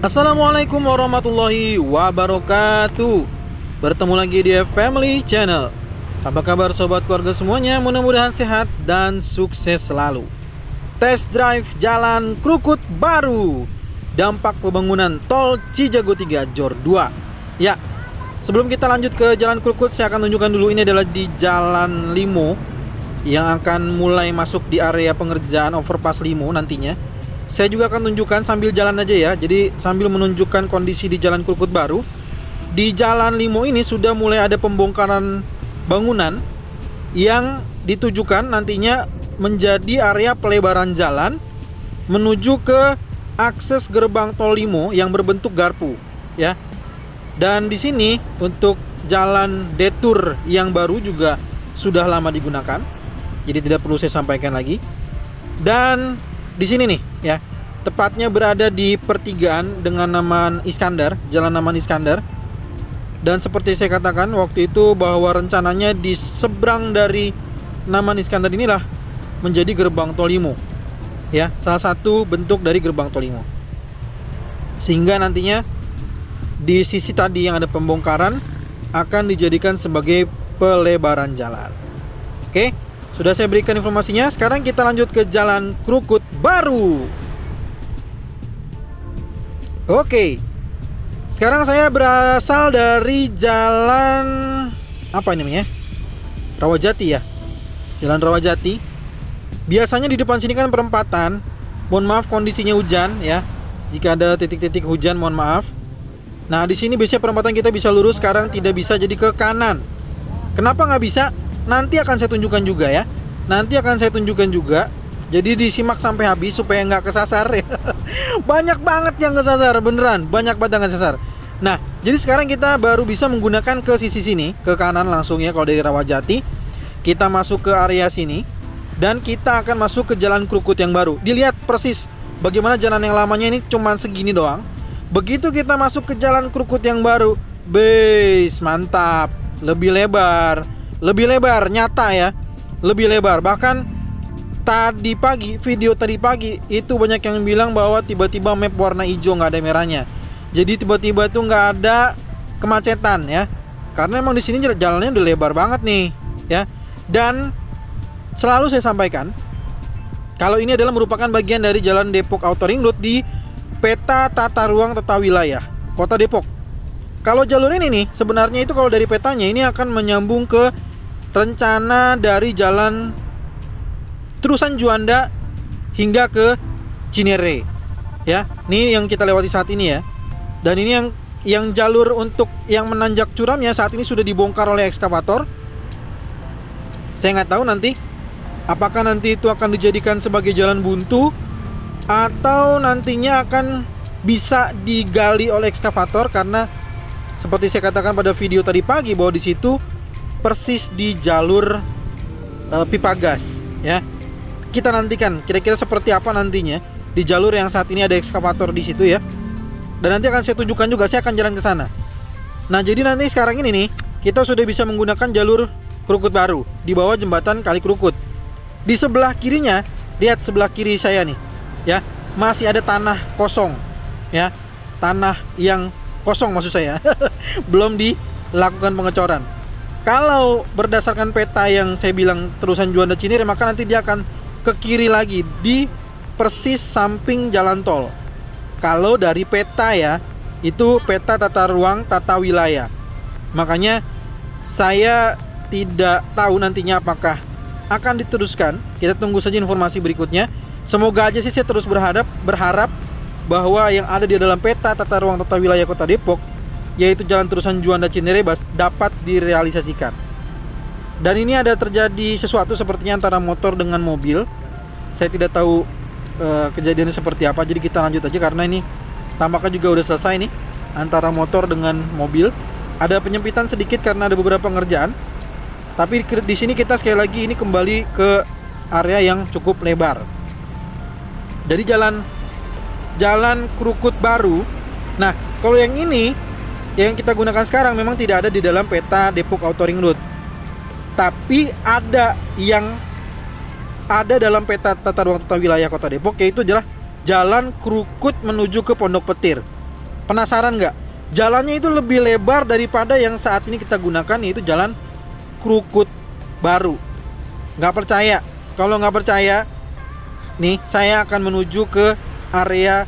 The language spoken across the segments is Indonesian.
Assalamualaikum warahmatullahi wabarakatuh. Bertemu lagi di Family Channel. Apa kabar sobat keluarga semuanya? Mudah-mudahan sehat dan sukses selalu. Test drive Jalan Krukut baru. Dampak pembangunan Tol Cijago 3 Jor 2. Ya, sebelum kita lanjut ke Jalan Krukut, saya akan tunjukkan dulu ini adalah di Jalan Limo yang akan mulai masuk di area pengerjaan overpass Limo nantinya. Saya juga akan tunjukkan sambil jalan aja ya. Jadi sambil menunjukkan kondisi di Jalan Krukut baru. Di Jalan Limo ini sudah mulai ada pembongkaran bangunan yang ditujukan nantinya menjadi area pelebaran jalan menuju ke akses gerbang tol Limo yang berbentuk garpu ya. Dan di sini untuk jalan detour yang baru juga sudah lama digunakan. Jadi tidak perlu saya sampaikan lagi. Dan di sini nih ya, tepatnya berada di pertigaan dengan Naman Iskandar, Jalan Naman Iskandar. Dan seperti saya katakan waktu itu bahwa rencananya di seberang dari Naman Iskandar inilah menjadi gerbang tol Limo. Ya, salah satu bentuk dari gerbang tol Limo. Sehingga nantinya di sisi tadi yang ada pembongkaran akan dijadikan sebagai pelebaran jalan. Oke. Sudah saya berikan informasinya. Sekarang kita lanjut ke Jalan Krukut baru. Oke. Sekarang saya berasal dari jalan apa ini namanya? Rawajati ya. Jalan Rawajati. Biasanya di depan sini kan perempatan. Mohon maaf kondisinya hujan ya. Jika ada titik-titik hujan mohon maaf. Nah, di sini biasanya perempatan kita bisa lurus, sekarang tidak bisa jadi ke kanan. Kenapa nggak bisa? Nanti akan saya tunjukkan juga ya. Jadi disimak sampai habis supaya nggak kesasar ya. Banyak banget yang kesasar, beneran. Banyak banget yang kesasar. Nah, jadi sekarang kita baru bisa menggunakan ke sisi sini, ke kanan langsung ya kalau dari Rawajati. Kita masuk ke area sini dan kita akan masuk ke Jalan Krukut yang baru. Dilihat persis bagaimana jalan yang lamanya ini cuma segini doang. Begitu kita masuk ke Jalan Krukut yang baru, bes, mantap. Lebih lebar nyata ya, lebih lebar. Bahkan video tadi pagi itu banyak yang bilang bahwa tiba-tiba map warna hijau, nggak ada merahnya. Jadi tiba-tiba tuh nggak ada kemacetan ya, karena emang di sini jalannya udah lebar banget nih ya. Dan selalu saya sampaikan kalau ini adalah merupakan bagian dari Jalan Depok Outer Ring Road di peta tata ruang tata wilayah Kota Depok. Kalau jalur ini nih sebenarnya itu kalau dari petanya ini akan menyambung ke rencana dari jalan terusan Juanda hingga ke Cinere ya. Ini yang kita lewati saat ini ya. Dan ini yang jalur untuk yang menanjak curamnya saat ini sudah dibongkar oleh ekskavator. Saya nggak tahu nanti apakah nanti itu akan dijadikan sebagai jalan buntu atau nantinya akan bisa digali oleh ekskavator, karena seperti saya katakan pada video tadi pagi bahwa di situ persis di jalur pipa gas ya. Kita nantikan kira-kira seperti apa nantinya di jalur yang saat ini ada ekskavator di situ ya. Dan nanti akan saya tunjukkan juga, saya akan jalan ke sana. Nah, jadi nanti sekarang ini nih kita sudah bisa menggunakan jalur Krukut baru di bawah jembatan Kali Krukut. Di sebelah kirinya, lihat sebelah kiri saya nih ya, masih ada tanah kosong ya. Tanah yang kosong maksud saya. Belum dilakukan pengecoran. Kalau berdasarkan peta yang saya bilang terusan Juanda Cinere, maka nanti dia akan ke kiri lagi di persis samping jalan tol. Kalau dari peta ya, itu peta tata ruang tata wilayah. Makanya saya tidak tahu nantinya apakah akan diteruskan. Kita tunggu saja informasi berikutnya. Semoga aja sih saya terus berharap bahwa yang ada di dalam peta tata ruang tata wilayah Kota Depok, yaitu jalan terusan Juanda Cinere, dapat direalisasikan. Dan ini ada terjadi sesuatu sepertinya antara motor dengan mobil. Saya tidak tahu kejadiannya seperti apa. Jadi kita lanjut aja karena ini tampaknya juga udah selesai nih antara motor dengan mobil. Ada penyempitan sedikit karena ada beberapa pengerjaan. Tapi di sini kita sekali lagi ini kembali ke area yang cukup lebar. Dari Jalan Krukut baru. Nah, kalau yang ini yang kita gunakan sekarang memang tidak ada di dalam peta Depok Outer Ring Road. Tapi ada yang ada dalam peta tata ruang tata wilayah Kota Depok, yaitu adalah Jalan Krukut menuju ke Pondok Petir. Penasaran nggak? Jalannya itu lebih lebar daripada yang saat ini kita gunakan, yaitu jalan Krukut baru. Nggak percaya? Kalau nggak percaya, nih saya akan menuju ke area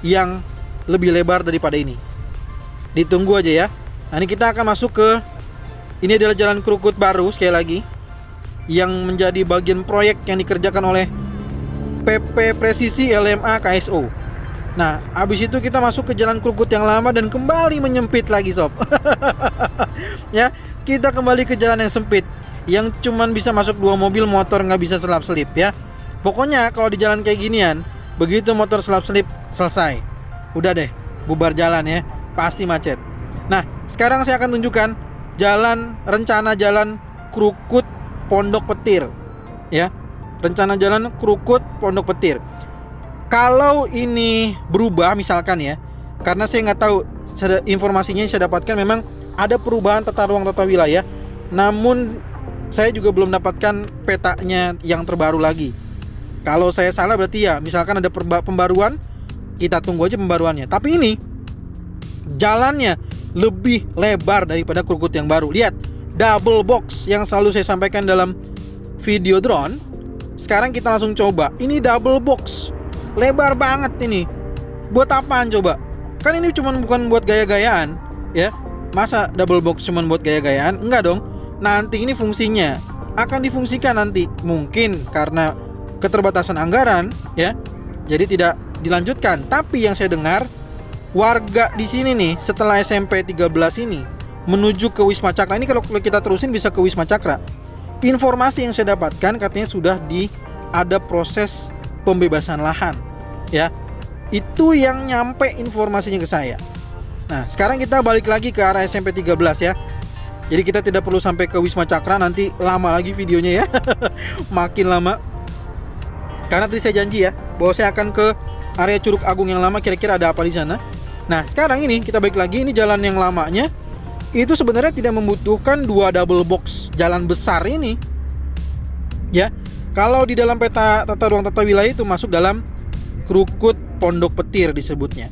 yang lebih lebar daripada ini. Ditunggu aja ya. Nah, ini kita akan masuk ke, ini adalah jalan Krukut baru sekali lagi, yang menjadi bagian proyek yang dikerjakan oleh PP Presisi LMA KSO. Nah, habis itu kita masuk ke jalan Krukut yang lama dan kembali menyempit lagi sob. Ya, kita kembali ke jalan yang sempit, yang cuman bisa masuk 2 mobil, motor nggak bisa selap-selip ya. Pokoknya kalau di jalan kayak ginian, begitu motor selap-selip selesai, udah deh, bubar jalan ya, pasti macet. Nah, sekarang saya akan tunjukkan rencana jalan Krukut Pondok Petir ya. Rencana jalan Krukut Pondok Petir. Kalau ini berubah misalkan ya, karena saya nggak tahu, informasinya yang saya dapatkan memang ada perubahan tata ruang tata wilayah, namun saya juga belum dapatkan petanya yang terbaru lagi. Kalau saya salah berarti ya, misalkan ada pembaruan, kita tunggu aja pembaruannya. Tapi ini jalannya lebih lebar daripada Krukut yang baru. Lihat, double box yang selalu saya sampaikan dalam video drone. Sekarang kita langsung coba. Ini double box, lebar banget ini. Buat apaan coba? Kan ini bukan buat gaya-gayaan ya. Masa double box cuman buat gaya-gayaan? Enggak dong. Nanti ini fungsinya akan difungsikan nanti. Mungkin karena keterbatasan anggaran ya, jadi tidak dilanjutkan. Tapi yang saya dengar, warga di sini nih setelah SMP 13 ini menuju ke Wisma Cakra. Ini kalau kita terusin bisa ke Wisma Cakra. Informasi yang saya dapatkan katanya sudah ada proses pembebasan lahan ya. Itu yang nyampe informasinya ke saya. Nah, sekarang kita balik lagi ke arah SMP 13 ya. Jadi kita tidak perlu sampai ke Wisma Cakra, nanti lama lagi videonya ya. Makin lama. Karena tadi saya janji ya bahwa saya akan ke area Curug Agung yang lama, kira-kira ada apa di sana. Nah, sekarang ini kita balik lagi, ini jalan yang lamanya. Itu sebenarnya tidak membutuhkan 2 double box jalan besar ini ya. Kalau di dalam peta tata ruang tata wilayah itu masuk dalam Krukut Pondok Petir disebutnya.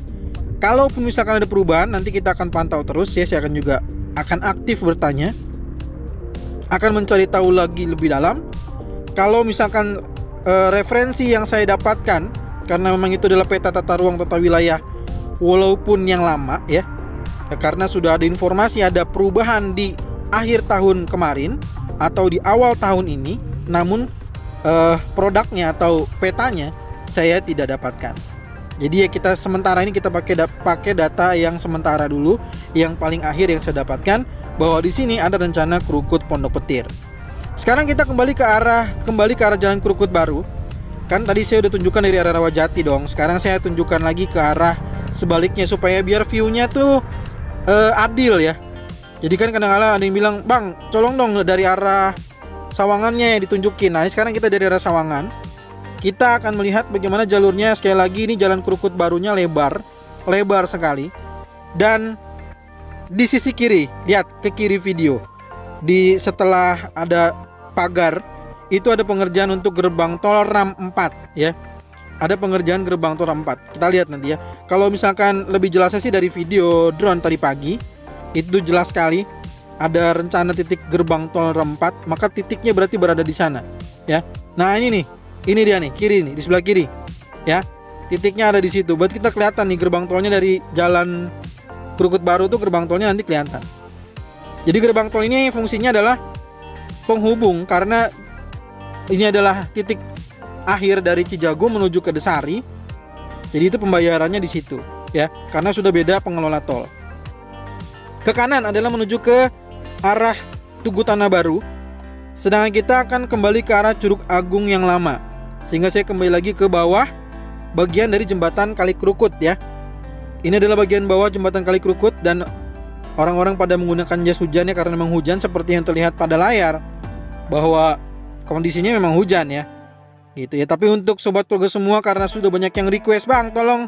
Kalaupun misalkan ada perubahan, nanti kita akan pantau terus ya. Saya akan aktif bertanya, akan mencari tahu lagi lebih dalam. Kalau misalkan referensi yang saya dapatkan, karena memang itu adalah peta tata ruang tata wilayah walaupun yang lama ya, karena sudah ada informasi ada perubahan di akhir tahun kemarin atau di awal tahun ini, namun produknya atau petanya saya tidak dapatkan. Jadi ya kita sementara ini kita pakai data yang sementara dulu, yang paling akhir yang saya dapatkan bahwa di sini ada rencana Krukut Pondok Petir. Sekarang kita kembali ke arah jalan Krukut baru. Kan tadi saya udah tunjukkan dari arah Rawajati dong. Sekarang saya tunjukkan lagi ke arah sebaliknya supaya biar view-nya tuh adil ya. Jadi kan kadang-kadang ada yang bilang, "Bang, colong dong dari arah Sawangannya yang ditunjukin." Nah, ini sekarang kita dari arah Sawangan. Kita akan melihat bagaimana jalurnya. Sekali lagi ini jalan Krukut barunya lebar sekali. Dan di sisi kiri, lihat ke kiri video. Setelah ada pagar, itu ada pengerjaan untuk gerbang tol Ram 4 ya. Ada pengerjaan gerbang tol Ram 4. Kita lihat nanti ya. Kalau misalkan lebih jelasnya sih dari video drone tadi pagi, itu jelas sekali ada rencana titik gerbang tol Ram 4, maka titiknya berarti berada di sana ya. Nah, ini nih. Ini dia nih, kiri nih, di sebelah kiri. Ya. Titiknya ada di situ. Buat kita kelihatan nih gerbang tolnya dari jalan Krukut baru tuh, gerbang tolnya nanti kelihatan. Jadi gerbang tol ini fungsinya adalah penghubung, karena ini adalah titik akhir dari Cijago menuju ke Desari. Jadi itu pembayarannya di situ ya, karena sudah beda pengelola tol. Ke kanan adalah menuju ke arah Tugu Tanah Baru. Sedangkan kita akan kembali ke arah Curug Agung yang lama. Sehingga saya kembali lagi ke bawah, bagian dari jembatan Kali Krukut ya. Ini adalah bagian bawah jembatan Kali Krukut, dan orang-orang pada menggunakan jas hujan ya, karena memang hujan seperti yang terlihat pada layar bahwa kondisinya memang hujan ya. Gitu ya. Tapi untuk sobat keluarga semua, karena sudah banyak yang request, "Bang, tolong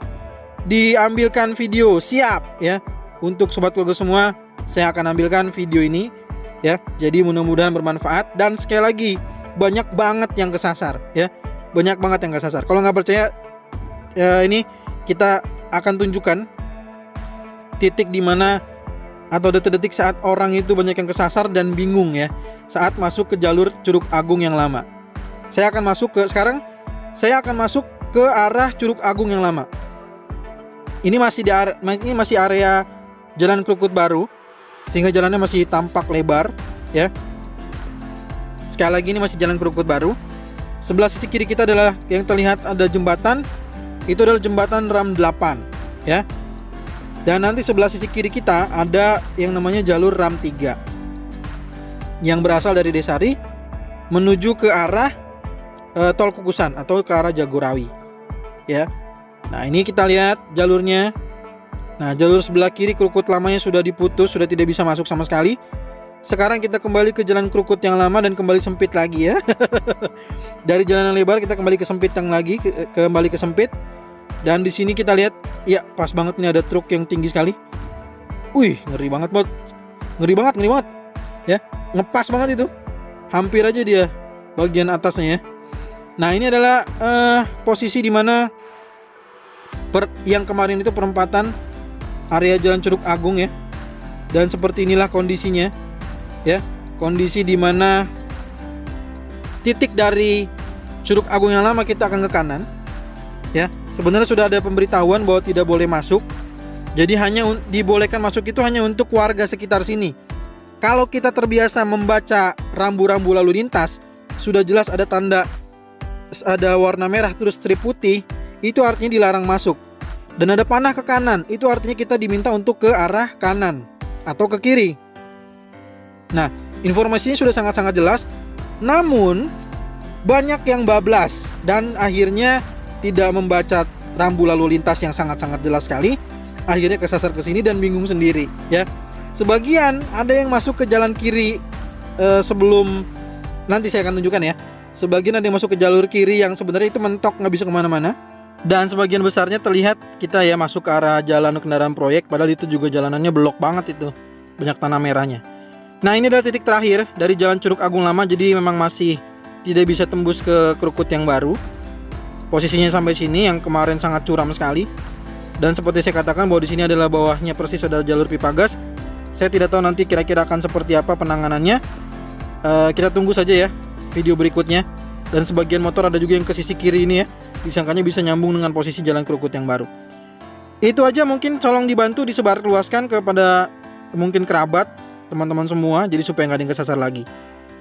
diambilkan video." Siap ya. Untuk sobat keluarga semua, saya akan ambilkan video ini ya. Jadi mudah-mudahan bermanfaat, dan sekali lagi banyak banget yang kesasar ya. Banyak banget yang kesasar. Kalau nggak percaya ya, ini kita akan tunjukkan titik di mana atau detik-detik saat orang itu banyak yang kesasar dan bingung ya saat masuk ke jalur Curug Agung yang lama. Saya akan masuk ke arah Curug Agung yang lama. Ini masih area Jalan Krukut Baru, sehingga jalannya masih tampak lebar ya. Sekali lagi ini masih Jalan Krukut Baru. Sebelah sisi kiri kita adalah yang terlihat ada jembatan. Itu adalah jembatan Ram 8 ya. Dan nanti sebelah sisi kiri kita ada yang namanya jalur Ram 3 yang berasal dari Desari menuju ke arah Tol Kukusan atau ke arah Jagorawi ya. Nah, ini kita lihat jalurnya. Nah, jalur sebelah kiri Krukut lamanya sudah diputus, sudah tidak bisa masuk sama sekali. Sekarang kita kembali ke jalan Krukut yang lama dan kembali sempit lagi ya. Dari jalan yang lebar kita kembali ke sempit yang lagi, kembali ke sempit. Dan di sini kita lihat, ya pas banget nih ada truk yang tinggi sekali. Wih, ngeri banget bot. Ngeri banget ya. Ngepas banget itu. Hampir aja dia bagian atasnya ya. Nah, ini adalah posisi di mana yang kemarin itu perempatan area Jalan Curug Agung ya. Dan seperti inilah kondisinya ya. Kondisi di mana titik dari Curug Agung yang lama kita akan ke kanan ya. Sebenarnya sudah ada pemberitahuan bahwa tidak boleh masuk. Jadi hanya dibolehkan masuk itu hanya untuk warga sekitar sini. Kalau kita terbiasa membaca rambu-rambu lalu lintas, sudah jelas ada tanda, ada warna merah terus strip putih, itu artinya dilarang masuk. Dan ada panah ke kanan, itu artinya kita diminta untuk ke arah kanan atau ke kiri. Nah, informasinya sudah sangat-sangat jelas. Namun banyak yang bablas dan akhirnya tidak membaca rambu lalu lintas yang sangat-sangat jelas sekali. Akhirnya kesasar ke sini dan bingung sendiri ya. Sebagian ada yang masuk ke jalan kiri sebelum, nanti saya akan tunjukkan ya. Sebagian ada yang masuk ke jalur kiri yang sebenarnya itu mentok, nggak bisa kemana-mana. Dan sebagian besarnya terlihat kita ya masuk ke arah jalan kendaraan proyek, padahal itu juga jalanannya blok banget itu, banyak tanah merahnya. Nah, ini adalah titik terakhir dari Jalan Curug Agung Lama, jadi memang masih tidak bisa tembus ke Krukut yang baru. Posisinya sampai sini, yang kemarin sangat curam sekali. Dan seperti saya katakan bahwa di sini adalah bawahnya persis adalah jalur pipa gas. Saya tidak tahu nanti kira-kira akan seperti apa penanganannya. Kita tunggu saja ya video berikutnya. Dan sebagian motor ada juga yang ke sisi kiri ini ya, disangkanya bisa nyambung dengan posisi Jalan Krukut yang baru. Itu aja, mungkin tolong dibantu disebarluaskan kepada mungkin kerabat, teman-teman semua, jadi supaya nggak ada yang kesasar lagi.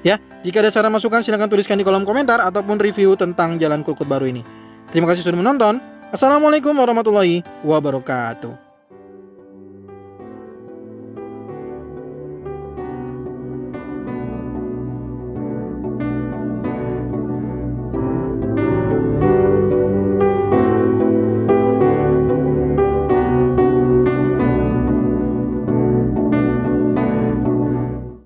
Ya, jika ada saran masukan silahkan tuliskan di kolom komentar ataupun review tentang Jalan Krukut baru ini. Terima kasih sudah menonton. Assalamualaikum warahmatullahi wabarakatuh.